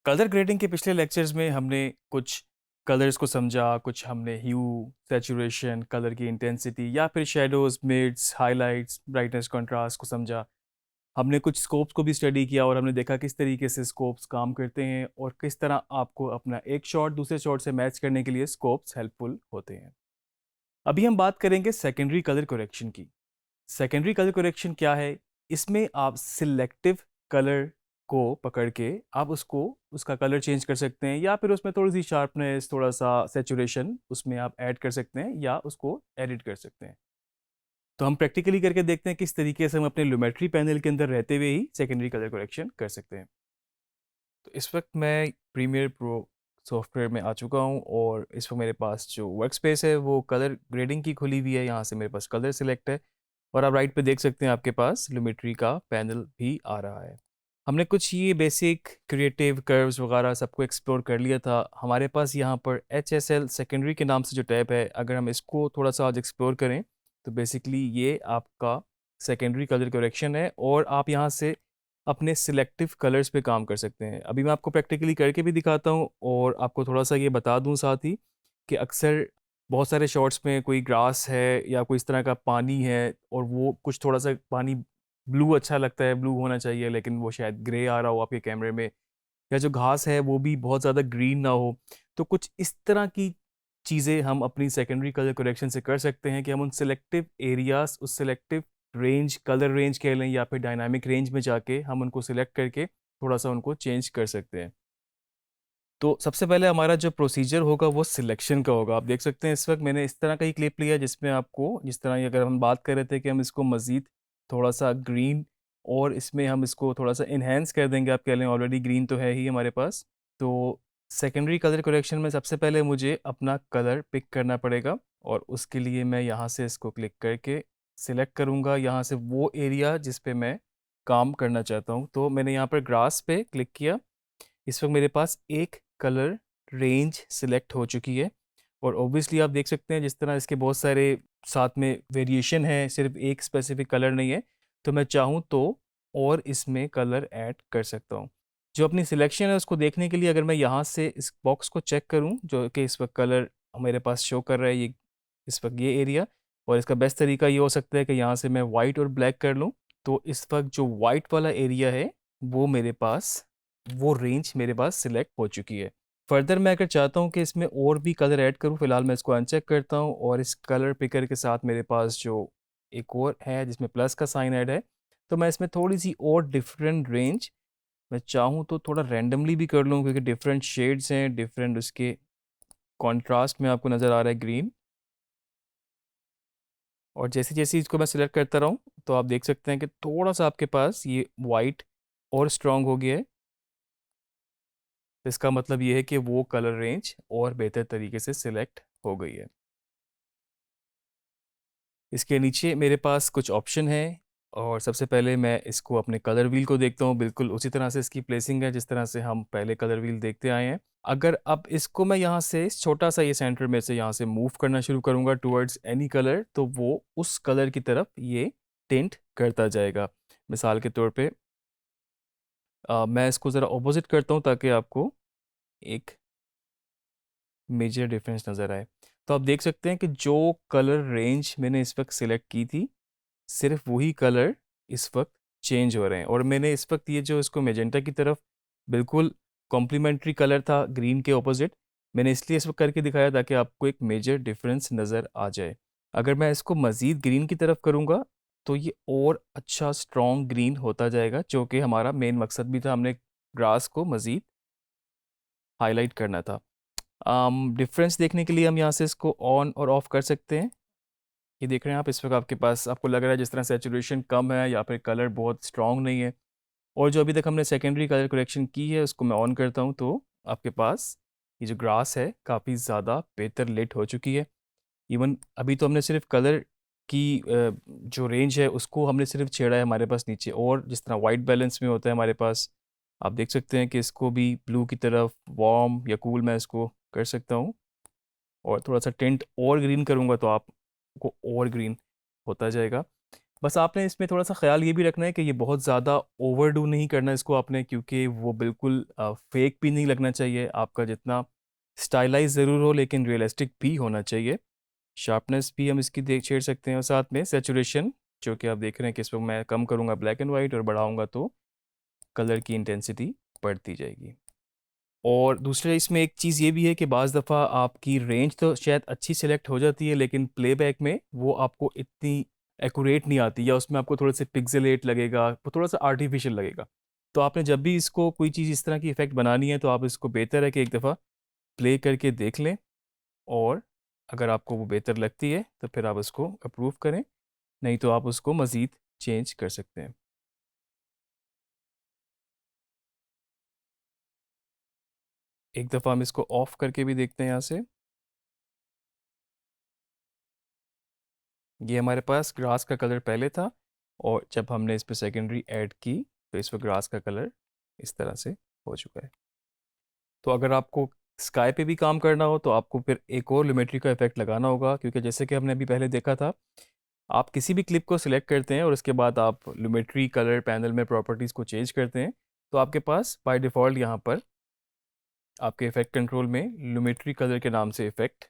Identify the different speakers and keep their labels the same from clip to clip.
Speaker 1: Colour grading के पिछले lectures में हमने कुछ कलर्स को समझा, कुछ हमने ह्यू, सैचुरेशन, कलर की इंटेंसिटी या फिर shadows, mids, highlights, brightness, contrast को समझा। हमने कुछ स्कोप्स को भी स्टडी किया और हमने देखा किस तरीके से स्कोप्स काम करते हैं और किस तरह आपको अपना एक शॉट दूसरे शॉट से मैच करने के लिए स्कोप्स हेल्पफुल होते हैं। अभी हम बात करेंगे सेकेंडरी कलर करेक्शन की। सेकेंडरी कलर करेक्शन क्या है? इसमें आप सिलेक्टिव कलर को पकड़ के आप उसको उसका कलर चेंज कर सकते हैं या फिर उसमें थोड़ी सी शार्पनेस, थोड़ा सा सैचुरेशन उसमें आप ऐड कर सकते हैं या उसको एडिट कर सकते हैं। तो हम प्रैक्टिकली करके देखते हैं किस तरीके से हम अपने लुमेट्री पैनल के अंदर रहते हुए ही सेकेंडरी कलर करेक्शन कर सकते हैं। तो इस वक्त मैं प्रीमियर प्रो सॉफ्टवेयर में आ चुका हूँ और इस वक्त मेरे पास जो वर्क स्पेस है वो कलर ग्रेडिंग की खुली हुई है। यहाँ से मेरे पास कलर सिलेक्ट है और आप राइट पे देख सकते हैं आपके पास लुमेट्री का पैनल भी आ रहा है। हमने कुछ ये बेसिक क्रिएटिव कर्व्स वगैरह सबको एक्सप्लोर कर लिया था। हमारे पास यहाँ पर HSL सेकेंडरी के नाम से जो टैब है, अगर हम इसको थोड़ा सा आज एक्सप्लोर करें तो बेसिकली ये आपका सेकेंडरी कलर करेक्शन है और आप यहाँ से अपने सिलेक्टिव कलर्स पे काम कर सकते हैं। अभी मैं आपको प्रैक्टिकली करके भी दिखाता हूँ और आपको थोड़ा सा ये बता दूँ साथ ही कि अक्सर बहुत सारे शॉट्स में कोई ग्रास है या कोई इस तरह का पानी है और वो कुछ थोड़ा सा पानी ब्लू अच्छा लगता है, ब्लू होना चाहिए, लेकिन वो शायद ग्रे आ रहा हो आपके कैमरे में, या जो घास है वो भी बहुत ज़्यादा ग्रीन ना हो। तो कुछ इस तरह की चीज़ें हम अपनी सेकेंडरी कलर करेक्शन से कर सकते हैं कि हम उन सिलेक्टिव एरियाज, उस सिलेक्टिव रेंज, कलर रेंज कह लें या फिर डायनामिक रेंज में जाके हम उनको सिलेक्ट करके थोड़ा सा उनको चेंज कर सकते हैं। तो सबसे पहले हमारा जो प्रोसीजर होगा वो सिलेक्शन का होगा। आप देख सकते हैं इस वक्त मैंने इस तरह का ही क्लिप लिया जिसमें आपको जिस तरह अगर हम बात कर रहे थे कि हम इसको मज़ीद थोड़ा सा ग्रीन और इसमें हम इसको थोड़ा सा इन्हेंस कर देंगे। आप कह लें ऑलरेडी ग्रीन तो है ही हमारे पास। तो सेकेंडरी कलर करेक्शन में सबसे पहले मुझे अपना कलर पिक करना पड़ेगा और उसके लिए मैं यहाँ से इसको क्लिक करके सिलेक्ट करूँगा यहाँ से वो एरिया जिस पे मैं काम करना चाहता हूँ। तो मैंने यहाँ पर ग्रास पे क्लिक किया। इस वक्त मेरे पास एक कलर रेंज सिलेक्ट हो चुकी है और ऑब्वियसली आप देख सकते हैं जिस तरह इसके बहुत सारे साथ में वेरिएशन है, सिर्फ एक स्पेसिफिक कलर नहीं है। तो मैं चाहूँ तो और इसमें कलर ऐड कर सकता हूँ। जो अपनी सिलेक्शन है उसको देखने के लिए अगर मैं यहाँ से इस बॉक्स को चेक करूँ जो कि इस वक्त कलर मेरे पास शो कर रहा है, ये इस वक्त ये एरिया, और इसका बेस्ट तरीका ये हो सकता है कि यहाँ से मैं वाइट और ब्लैक कर लूँ। तो इस वक्त जो वाइट वाला एरिया है वो मेरे पास, वो रेंज मेरे पास सिलेक्ट हो चुकी है। फर्दर मैं अगर चाहता हूँ कि इसमें और भी कलर ऐड करूँ, फिलहाल मैं इसको अनचेक करता हूँ और इस कलर पिकर के साथ मेरे पास जो एक और है जिसमें प्लस का साइन ऐड है, तो मैं इसमें थोड़ी सी और डिफरेंट रेंज, मैं चाहूँ तो थोड़ा रैंडमली भी कर लूँ क्योंकि डिफरेंट शेड्स हैं, डिफरेंट उसके कॉन्ट्रास्ट में आपको नज़र आ रहा है ग्रीन। और जैसे जैसे इसको मैं सिलेक्ट करता रहूँ तो आप देख सकते हैं कि थोड़ा सा आपके पास ये वाइट और स्ट्रांग हो गया है। तो इसका मतलब ये है कि वो कलर रेंज और बेहतर तरीके से सिलेक्ट हो गई है। इसके नीचे मेरे पास कुछ ऑप्शन है और सबसे पहले मैं इसको अपने कलर व्हील को देखता हूँ। बिल्कुल उसी तरह से इसकी प्लेसिंग है जिस तरह से हम पहले कलर व्हील देखते आए हैं। अगर अब इसको मैं यहाँ से छोटा सा ये सेंटर में से यहाँ से मूव करना शुरू करूँगा टुवर्ड्स एनी कलर, तो वो उस कलर की तरफ ये टिंट करता जाएगा। मिसाल के तौर पे मैं इसको ज़रा ऑपोजिट करता हूँ ताकि आपको एक मेजर डिफरेंस नज़र आए। तो आप देख सकते हैं कि जो कलर रेंज मैंने इस वक्त सिलेक्ट की थी, सिर्फ वही कलर इस वक्त चेंज हो रहे हैं। और मैंने इस वक्त ये जो इसको मेजेंटा की तरफ बिल्कुल कॉम्प्लीमेंट्री कलर था ग्रीन के ऑपोजिट, मैंने इसलिए इस वक्त करके दिखाया ताकि आपको एक मेजर डिफरेंस नज़र आ जाए। अगर मैं इसको मज़ीद ग्रीन की तरफ करूँगा तो ये और अच्छा स्ट्रॉन्ग ग्रीन होता जाएगा, जो कि हमारा मेन मकसद भी था, हमने ग्रास को मज़ीद हाईलाइट करना था। डिफरेंस देखने के लिए हम यहाँ से इसको ऑन और ऑफ कर सकते हैं। ये देख रहे हैं आप इस वक्त आपके पास आपको लग रहा है जिस तरह सैचुरेशन कम है या फिर कलर बहुत स्ट्रॉन्ग नहीं है। और जो अभी तक हमने सेकेंडरी कलर करेक्शन की है उसको मैं ऑन करता हूँ तो आपके पास ये जो ग्रास है काफ़ी ज़्यादा बेहतर लिट हो चुकी है। इवन अभी तो हमने सिर्फ कलर की जो रेंज है उसको हमने सिर्फ छेड़ा है हमारे पास नीचे, और जिस तरह वाइट बैलेंस में होता है हमारे पास, आप देख सकते हैं कि इसको भी ब्लू की तरफ वार्म या कूल मैं इसको कर सकता हूँ। और थोड़ा सा टिंट और ग्रीन करूँगा तो आपको और ग्रीन होता जाएगा। बस आपने इसमें थोड़ा-सा ख़्याल ये भी रखना है कि ये बहुत ज़्यादा ओवरडू नहीं करना इसको आपने, क्योंकि वो बिल्कुल फ़ेक भी नहीं लगना चाहिए। आपका जितना स्टाइलाइज़ ज़रूर हो लेकिन रियलिस्टिक भी होना चाहिए। शार्पनेस भी हम इसकी देख छेड़ सकते हैं और साथ में सैचुरेशन, जो कि आप देख रहे हैं कि इसमें मैं कम करूँगा ब्लैक एंड वाइट और बढ़ाऊँगा तो कलर की इंटेंसिटी बढ़ती जाएगी। और दूसरा इसमें एक चीज़ ये भी है कि बाज़ दफ़ा आपकी रेंज तो शायद अच्छी सेलेक्ट हो जाती है लेकिन प्लेबैक में वो आपको इतनी एक्यूरेट नहीं आती, या उसमें आपको थोड़ा सा पिक्सेलेट लगेगा, वो थोड़ा सा आर्टिफिशियल लगेगा। तो आपने जब भी इसको कोई चीज़ इस तरह की इफ़ेक्ट बनानी है तो आप इसको बेहतर है कि एक दफ़ा प्ले करके देख लें, और अगर आपको वो बेहतर लगती है तो फिर आप उसको अप्रूव करें, नहीं तो आप उसको मज़ीद चेंज कर सकते हैं। एक दफ़ा हम इसको ऑफ़ करके भी देखते हैं यहाँ से। ये हमारे पास ग्रास का कलर पहले था, और जब हमने इस पे सेकेंडरी ऐड की तो इस पे ग्रास का कलर इस तरह से हो चुका है। तो अगर आपको स्काई पे भी काम करना हो तो आपको फिर एक और लिमेट्री का इफेक्ट लगाना होगा, क्योंकि जैसे कि हमने अभी पहले देखा था, आप किसी भी क्लिप को सिलेक्ट करते हैं और उसके बाद आप लिमेट्री कलर पैनल में प्रॉपर्टीज़ को चेंज करते हैं, तो आपके पास बाय डिफ़ॉल्ट यहाँ पर आपके इफेक्ट कंट्रोल में लिमेट्री कलर के नाम से इफेक्ट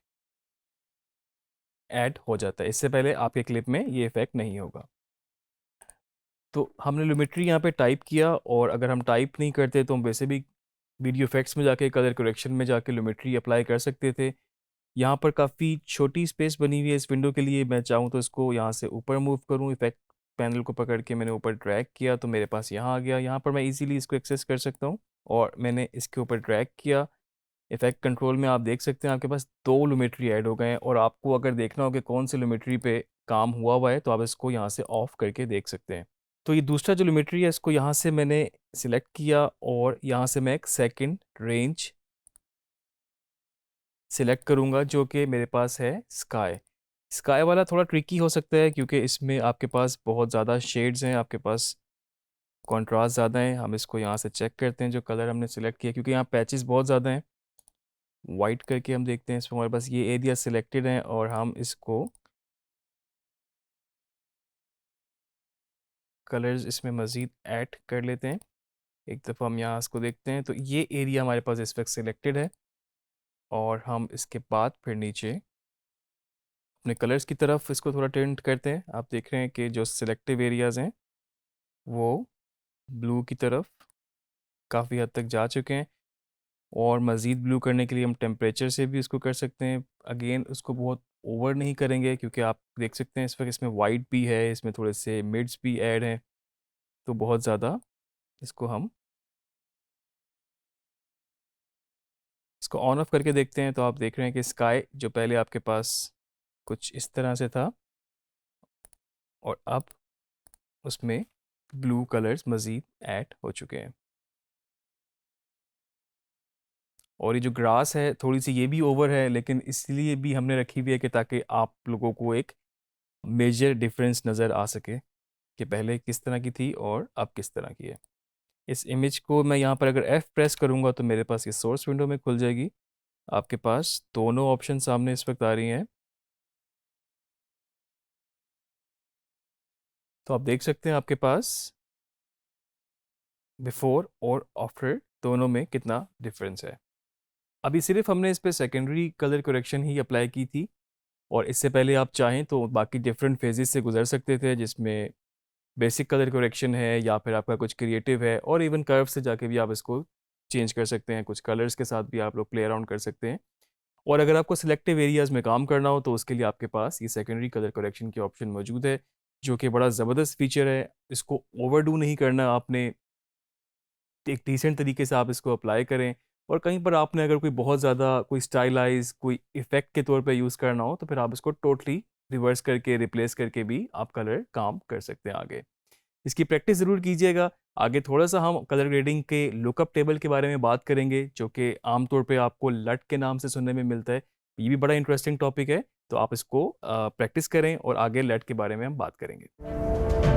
Speaker 1: ऐड हो जाता है। इससे पहले आपके क्लिप में ये इफेक्ट नहीं होगा। तो हमने लिमिट्री यहाँ पे टाइप किया, और अगर हम टाइप नहीं करते तो हम वैसे भी वीडियो इफेक्ट्स में जाके कलर करेक्शन में जाके लिमिट्री अप्लाई कर सकते थे। यहाँ पर काफ़ी छोटी स्पेस बनी हुई है इस विंडो के लिए, मैं चाहूँ तो इसको यहाँ से ऊपर मूव करूँ, इफेक्ट पैनल को पकड़ के मैंने ऊपर ड्रैग किया तो मेरे पास यहाँ आ गया। यहाँ पर मैं इजीली इसको एक्सेस कर सकता हूँ, और मैंने इसके ऊपर ड्रैग किया। इफेक्ट कंट्रोल में आप देख सकते हैं आपके पास 2 लिमिट्री ऐड हो गए हैं, और आपको अगर देखना हो कि कौन से लिमिट्री पे काम हुआ है तो आप इसको यहाँ से ऑफ करके देख सकते हैं। तो ये दूसरा जो लिमिट्री है इसको यहाँ से मैंने सिलेक्ट किया, और यहाँ से मैं एक सेकंड रेंज सिलेक्ट करूँगा जो कि मेरे पास है स्काई। स्काई वाला थोड़ा ट्रिकी हो सकता है क्योंकि इसमें आपके पास बहुत ज़्यादा शेड्स हैं, आपके पास कॉन्ट्रास्ट ज़्यादा है। हम इसको यहाँ से चेक करते हैं जो कलर हमने सिलेक्ट किया, क्योंकि यहाँ पैचेस बहुत ज़्यादा हैं। वाइट करके हम देखते हैं, इसमें हमारे पास ये एरिया सिलेक्टेड हैं, और हम इसको कलर्स इसमें मज़ीद ऐड कर लेते हैं। एक दफ़ा हम यहाँ इसको देखते हैं तो ये एरिया हमारे पास इस वक्त सिलेक्टेड है, और हम इसके बाद फिर नीचे अपने कलर्स की तरफ इसको थोड़ा टेंट करते हैं। आप देख रहे हैं कि जो सिलेक्टिव एरियाज़ हैं वो ब्लू की तरफ काफ़ी हद तक जा चुके हैं, और मज़ीद ब्लू करने के लिए हम टेम्परेचर से भी इसको कर सकते हैं। अगेन उसको बहुत ओवर नहीं करेंगे, क्योंकि आप देख सकते हैं इस वक्त इसमें वाइट भी है, इसमें थोड़े से मिड्स भी ऐड हैं, तो बहुत ज़्यादा इसको हम इसको ऑन ऑफ करके देखते हैं। तो आप देख रहे हैं कि स्काई जो पहले आपके पास कुछ इस तरह से था, और अब उसमें ब्लू कलर्स मज़ीद ऐड हो चुके हैं। और ये जो ग्रास है थोड़ी सी ये भी ओवर है, लेकिन इसलिए भी हमने रखी हुई है कि ताकि आप लोगों को एक मेजर डिफरेंस नज़र आ सके कि पहले किस तरह की थी और अब किस तरह की है। इस इमेज को मैं यहाँ पर अगर F प्रेस करूँगा तो मेरे पास ये सोर्स विंडो में खुल जाएगी। आपके पास दोनों ऑप्शन सामने इस वक्त आ रही हैं। तो आप देख सकते हैं आपके पास बिफोर और आफ्टर दोनों में कितना डिफरेंस है। अभी सिर्फ हमने इस पे सेकेंडरी कलर करेक्शन ही अप्लाई की थी, और इससे पहले आप चाहें तो बाकी डिफरेंट फेजेस से गुजर सकते थे, जिसमें बेसिक कलर करेक्शन है या फिर आपका कुछ क्रिएटिव है, और इवन कर्व से जाके भी आप इसको चेंज कर सकते हैं। कुछ कलर्स के साथ भी आप लोग प्ले अराउंड कर सकते हैं। और अगर आपको सिलेक्टिव एरियाज़ में काम करना हो तो उसके लिए आपके पास ये सेकेंडरी कलर करेक्शन की ऑप्शन मौजूद है, जो कि बड़ा ज़बरदस्त फीचर है। इसको ओवरडू नहीं करना आपने, एक डिसेंट तरीके से आप इसको अप्लाई करें। और कहीं पर आपने अगर कोई बहुत ज़्यादा कोई स्टाइलाइज कोई इफ़ेक्ट के तौर पे यूज़ करना हो तो फिर आप इसको टोटली रिवर्स करके रिप्लेस करके भी आप कलर काम कर सकते हैं आगे। इसकी प्रैक्टिस ज़रूर कीजिएगा। आगे थोड़ा-सा हम कलर ग्रेडिंग के लुकअप टेबल के बारे में बात करेंगे, जो कि आमतौर पे आपको लट के नाम से सुनने में मिलता है। ये भी बड़ा इंटरेस्टिंग टॉपिक है, तो आप इसको प्रैक्टिस करें और आगे लट के बारे में हम बात करेंगे।